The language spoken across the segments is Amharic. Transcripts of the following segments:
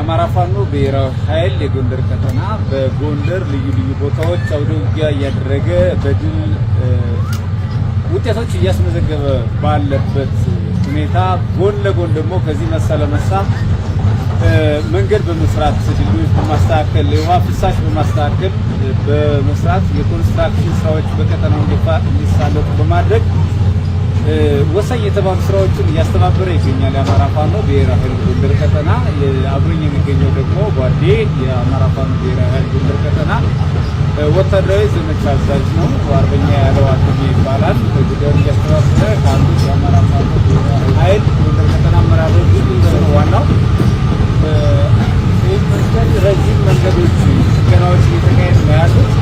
የአማራ ፋኖ ብሔራዊ ኃይል የጎንደር ቀጠና በጎንደር ልዩ ልዩ ቦታዎች አውደ ውጊያ እያደረገ በድል ውጤቶች እያስመዘገበ ባለበት ሁኔታ ጎን ለጎን ደግሞ ከዚህ መሳ ለመሳ መንገድ በመስራት ድልድዮች በማስተካከል የውሃ ፍሳሽ በማስተካከል በመስራት የኮንስትራክሽን ስራዎች በቀጠናው እንዲሳለጡ በማድረግ ወሳኝ የተባሉ ስራዎችን እያስተባበረ ይገኛል። የአማራ ፋኖ ብሔራዊ ኃይል ጎንደር ቀጠና አብሮኝ የሚገኘው ደግሞ ጓዴ የአማራ ፋኖ ብሔራዊ ኃይል ጎንደር ቀጠና ወታደራዊ ዘመቻ አዛዥ ነው። አርበኛ ያለው አጥሚ ይባላል። ጉዳዩን እያስተባበረ ካሉት የአማራ ፋኖ ብሔራዊ ኃይል ጎንደር ቀጠና አመራሮች ነው። ዋናው መንገድ ረጅም መንገዶች ጥገናዎች እየተካሄዱ ነው ያሉት።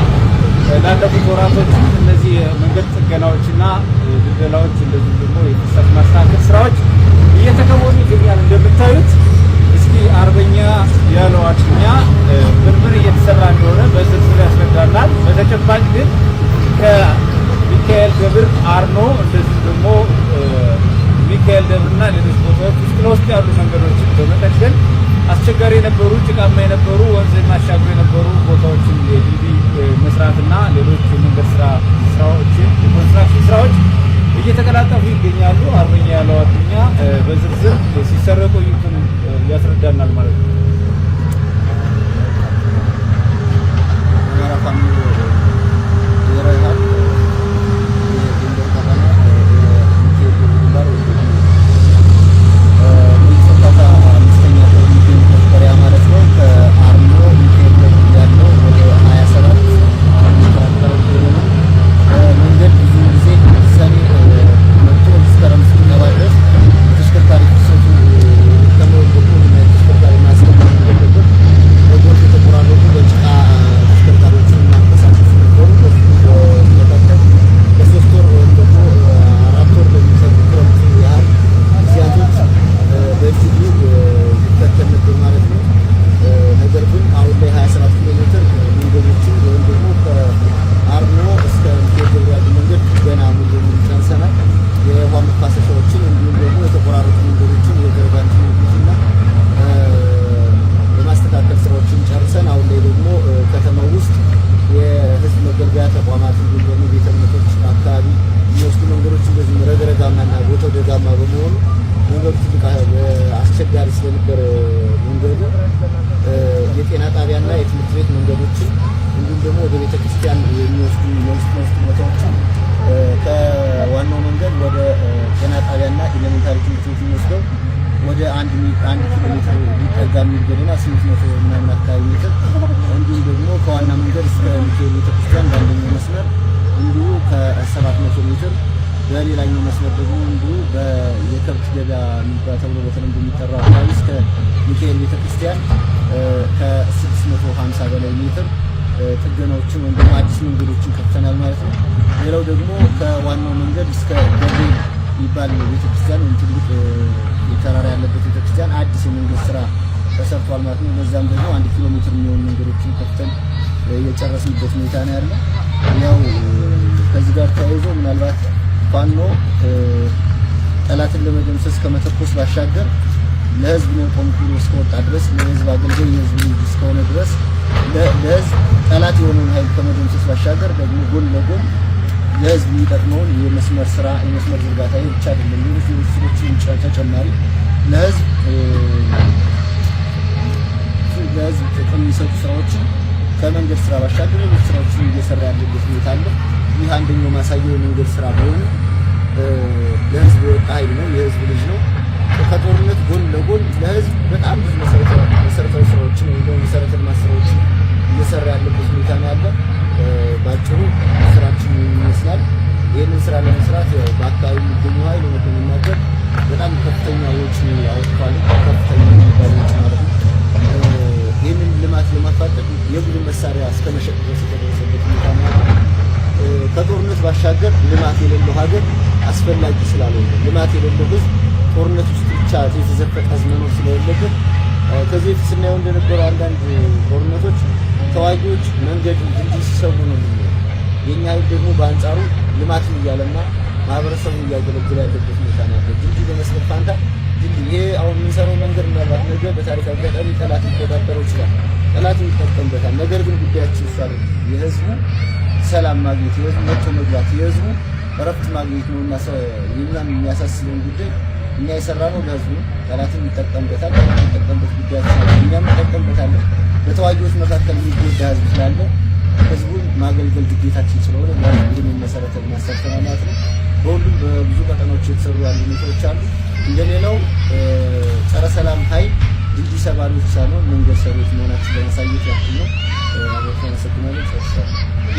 ላለፉት ወራቶች እነዚህ መንገድ ጥገናዎችና ድልደላዎች እንደዚህ ደግሞ የፍሰት ማስተካከል ስራዎች እየተከወኑ ይገኛል። እንደምታዩት እስኪ አርበኛ ያለው አጥኛ ምርምር እየተሰራ እንደሆነ በዝርዝር ያስረዳናል። በተጨባጭ ግን ከሚካኤል ደብር አርኖ እንደዚህ ደግሞ ሚካኤል ደብርና ሌሎች ቦታዎች ውስጥ ለውስጥ ያሉ መንገዶችን በመጠገን አስቸጋሪ የነበሩ ጭቃማ የነበሩ ወንዝ ማሻገር የነበሩ ቦታዎችን የድልድይ መስራትና ሌሎች የመንገድ ስራዎችን የኮንስትራክሽን ስራዎች እየተቀላጠፉ ይገኛሉ። አርበኛ ያለው አጥኛ በዝርዝር ሲሰሩ የቆዩትን ያስረዳናል ማለት ነው። አስቸጋሪ ስለነበር መንገዱ የጤና ጣቢያና የትምህርት ቤት መንገዶችን እንዲሁም ደግሞ ወደ ቤተክርስቲያን የሚወስዱ ቦታዎችን ከዋናው መንገድ ወደ ጤና ጣቢያና ኤሌመንታሪ ትምህርት ቤት የሚወስደው ወደ 1 ኪሎ ሜትር ሊጠጋ የሚገድና 800 ምናምን አካባቢ ሜትር እንዲሁም ደግሞ ከዋና መንገድ እስከ ሚካኤል ቤተክርስቲያን በአንደኛው መስመር እንዲሁ ከ700 ሜትር በሌላኛው መስመር ደግሞ እንዲሁ የከብት ገበያ ተብሎ በተለምዶ የሚጠራው አካባቢ እስከ ሚካኤል ቤተክርስቲያን ከ650 በላይ ሜትር ጥገናዎችን ወይም ደግሞ አዲስ መንገዶችን ከፍተናል ማለት ነው። ሌላው ደግሞ ከዋናው መንገድ እስከ ገብርኤል የሚባል ቤተክርስቲያን ወይም ትልቅ የተራራ ያለበት ቤተክርስቲያን አዲስ የመንገድ ስራ ተሰርቷል ማለት ነው። በዛም ደግሞ 1 ኪሎ ሜትር የሚሆኑ መንገዶችን ከፍተን የጨረስንበት ሁኔታ ነው ያለው። ያው ከዚህ ጋር ተያይዞ ምናልባት ፋኖ ጠላትን ለመደምሰስ ከመተኮስ ባሻገር ለህዝብ ነው ቆምኩ እስከወጣ ድረስ ለህዝብ አገልጋይ የህዝብ ልጅ እስከሆነ ድረስ ለህዝብ ጠላት የሆነውን ኃይል ከመደምሰስ ባሻገር ደግሞ ጎን ለጎን ለህዝብ የሚጠቅመውን የመስመር ስራ የመስመር ዝርጋታ ብቻ አይደለም ሌሎች ስራዎችን ተጨማሪ ለህዝብ ጥቅም የሚሰጡ ስራዎችን ከመንገድ ስራ ባሻገር ሌሎች ስራዎችን እየሰራ ያለበት ሁኔታ አለ። ይህ አንደኛው ማሳያው የመንገድ ስራ ቢሆን ለህዝብ የወጣ ኃይል ነው፣ የህዝብ ልጅ ነው። ከጦርነት ጎን ለጎን ለህዝብ በጣም ብዙ መሰረታዊ ስራዎችን ወይም መሰረተ ልማት ስራዎችን እየሰራ ያለበት ሁኔታ ነው ያለ። ባጭሩ ስራችን ይመስላል። ይህንን ስራ ለመስራት ያው በአካባቢ የሚገኙ ኃይል ለመናገር በጣም ከፍተኛ ወጪ አውጥቷል። ከፍተኛ የሚባል ወጪ ማለት ነው። ይህንን ልማት ለማፋጠን የቡድን መሳሪያ እስከመሸጥ ድረስ የደረሰበት ሁኔታ ነው ያለ። ከጦርነት ባሻገር ልማት የሌለው ሀገር አስፈላጊ ስላልሆነ ልማት የሌለው ህዝብ ጦርነት ውስጥ ብቻ የተዘፈቀ ህዝብ መኖር ስለሌለበት ከዚህ በፊት ስናየው እንደነበረው አንዳንድ ጦርነቶች ተዋጊዎች መንገድ ድልድይ ሲሰሩ ነው የሚለው። የኛ ኃይል ደግሞ በአንጻሩ ልማትን እያለና ማህበረሰቡን እያገለገለ ያለበት ሁኔታ ነው ያለው። ድልድይ በመስራት ፋንታ ድልድይ ይሄ አሁን የምንሰራው መንገድ ምናልባት ነገ በታሪክ አጋጣሚ ጠላት ሊቆጣጠረው ይችላል፣ ጠላት ይጠቀምበታል። ነገር ግን ጉዳያችን እሱ አይደለም። የህዝቡ ሰላም ማግኘት፣ የህዝቡ ወጥቶ መግባት፣ የህዝቡ እረፍት ማግኘት ነውና እኛን የሚያሳስበን ጉዳይ እኛ የሰራነው ለህዝቡ ጠላትን ይጠቀምበታል፣ ጠላት ይጠቀምበት ጉዳያችን ነው። እኛም እንጠቀምበታለን። በተዋጊዎች መካከል የሚጎዳ ህዝብ ስላለ ህዝቡን ማገልገል ግዴታችን ስለሆነ ለህዝቡ መሰረተ ማሰርተናል ማለት ነው። በሁሉም በብዙ ቀጠናዎች የተሰሩ ያሉ ሁኔታዎች አሉ። እንደሌላው ጸረ ሰላም ኃይል ድልድይ ሰባሪዎች ሳይሆን መንገድ ሰሪዎች መሆናችን ለማሳየት ያክል ነው።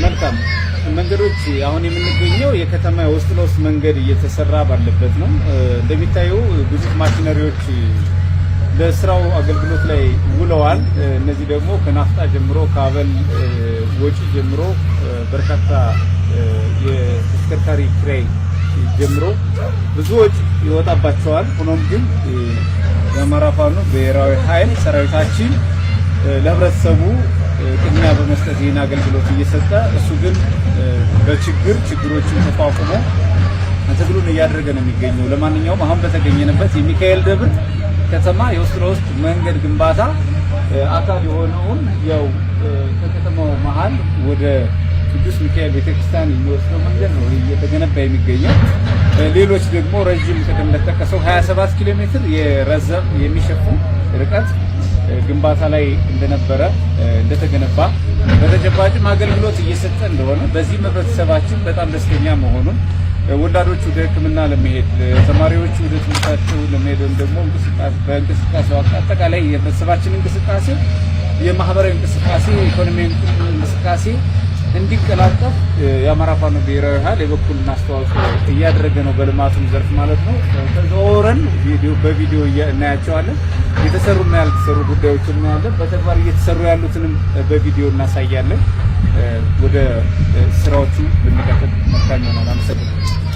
መልካም መንገዶች አሁን የምንገኘው የከተማ የውስጥ ለውስጥ መንገድ እየተሰራ ባለበት ነው። እንደሚታየው ብዙ ማሽነሪዎች ለስራው አገልግሎት ላይ ውለዋል። እነዚህ ደግሞ ከናፍጣ ጀምሮ ከአበል ወጪ ጀምሮ በርካታ የተሽከርካሪ ኪራይ ጀምሮ ብዙ ወጪ ይወጣባቸዋል። ሆኖም ግን የአማራ ፋኖ ብሔራዊ ኃይል ሰራዊታችን ለህብረተሰቡ ቅድሚያ በመስጠት ይህን አገልግሎት እየሰጠ እሱ ግን ችግሮችን ተቋቁሞ ትግሉን እያደረገ ነው የሚገኘው። ለማንኛውም አሁን በተገኘንበት የሚካኤል ደብር ከተማ የውስጥ ለውስጥ መንገድ ግንባታ አካል የሆነውን ያው ከከተማው መሀል ወደ ቅዱስ ሚካኤል ቤተክርስቲያን የሚወስደው መንገድ ነው እየተገነባ የሚገኘው። ሌሎች ደግሞ ረጅም ቅድም እንደተጠቀሰው 27 ኪሎ ሜትር የሚሸፍን ርቀት ግንባታ ላይ እንደተገነባ በተጨባጭም አገልግሎት እየሰጠ እንደሆነ በዚህ ህብረተሰባችን በጣም ደስተኛ መሆኑን ወላዶች ወደ ሕክምና ለመሄድ ተማሪዎች ወደ ትምህርታቸው ለመሄድ ደግሞ በእንቅስቃሴው አጠቃላይ የህብረተሰባችን እንቅስቃሴ የማህበራዊ እንቅስቃሴ ኢኮኖሚያዊ እንቅስቃሴ እንዲቀላጠፍ የአማራ ፋኖ ብሔራዊ ኃይል የበኩሉን አስተዋጽኦ እያደረገ ነው፣ በልማቱም ዘርፍ ማለት ነው። ተዘዋውረን በቪዲዮ እናያቸዋለን። የተሰሩና ያልተሰሩ ጉዳዮችን እናያለን። በተግባር እየተሰሩ ያሉትንም በቪዲዮ እናሳያለን። ወደ ስራዎቹ ብንቀጥል መልካም ይሆናል። አመሰግናለሁ።